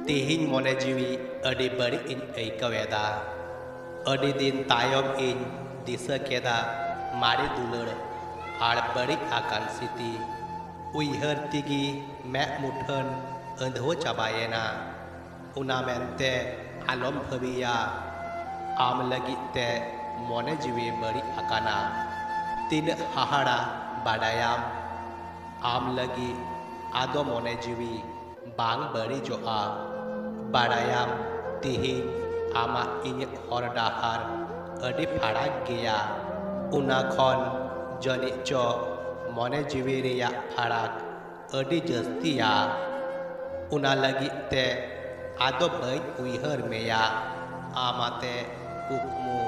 Tihin mone jiwi adi bari in aikaweda adi din tayom in disa keda mare dulur ar bari akan siti uihar tigi me muthan andho chabayena una mente alom bhabiya am lagit te mone jiwi bari akana tin hahara badayam am lagi ado mone jiwi bang bari joa badayam tihin ama inyak hor dahar adi pharak geya una khon jani cho mone jiwi reya pharak adi jastiya una lagi te ado bain uihar meya amate kukmu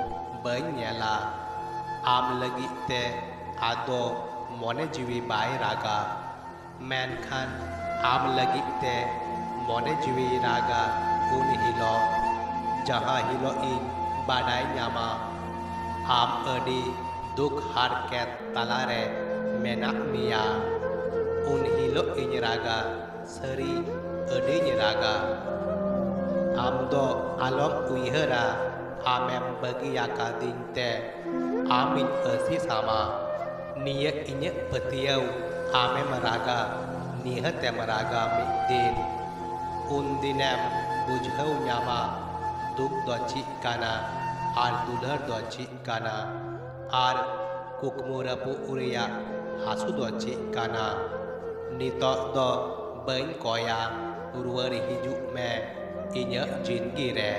bain nyela am lagi te ado mone jiwi bai raga menkhan am lagi te mone jiwi raga un hilo jaha hilo in badai nyama am adi duk harket talare menak mia un hilo in raga sari adi raga am do alom uihara amem bagi yakading te amin asi sama niya inya petiau amem raga niha te maraga midin undinem bujhau nyama duk dochi kana ar dulhar dochi kana ar kukmurapu uria hasu dochi kana nitok do bain koya ruwari hijuk me inya jingi re